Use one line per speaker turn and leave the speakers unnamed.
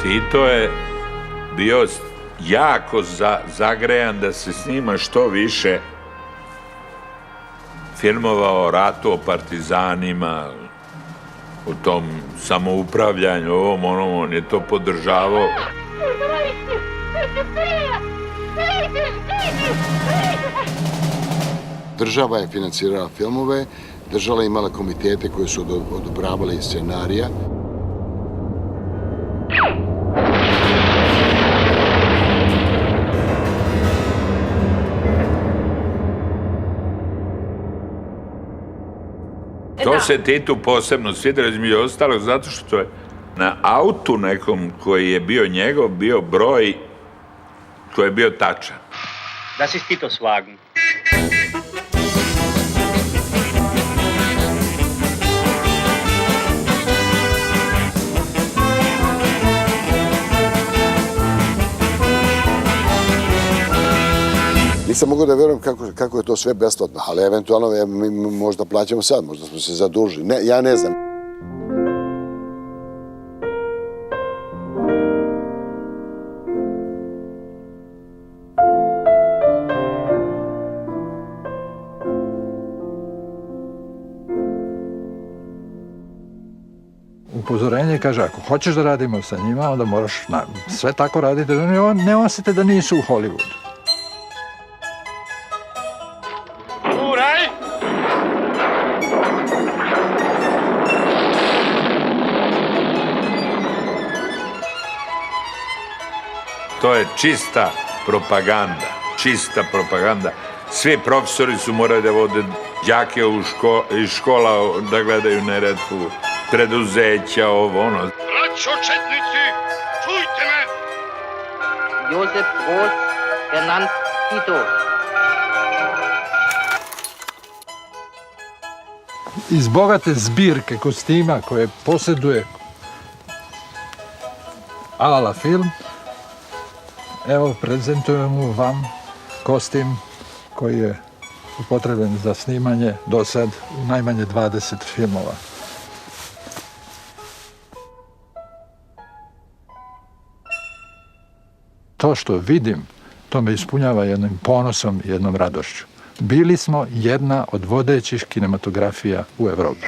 Tito je bio jako zagrejan da se snima što više filmova o ratu, o partizanima, o tom samoupravljanju, ovom, onom, on je to podržavao.
Država je financirala filmove, država je imala komitete koji su odobravali scenarija.
To se Titu posebno svidjelo, između ostalog, zato što je na autu nekom koji je bio njegov, bio broj koji je bio tačan.
Das ist Titos Wagen.
Nisam mogao da verujem kako je to sve besplatno, ali eventualno mi možda plaćamo sad, možda smo se zadužili. Ne, ja ne znam.
Upozorenje kaže, ako hoćeš da radimo sa njima, onda moraš sve tako raditi da ne osjete da nisu u Hollywoodu.
To je čista propaganda. Svi profesori su morali da vode đake iz škola da gledaju Neretvu, preduzeća, ovo, ono.
Braćo četnici, čujte me!
Josef Broz, genannt Tito.
Iz bogate zbirke kostima koje posjeduje Ala film, evo prezentujemo vam kostim koji je upotrebljen za snimanje do sad u najmanje 20 filmova. To što vidim, to me ispunjava jednim ponosom i jednom radošću. Bili smo jedna od vodećih kinematografija u Evropi.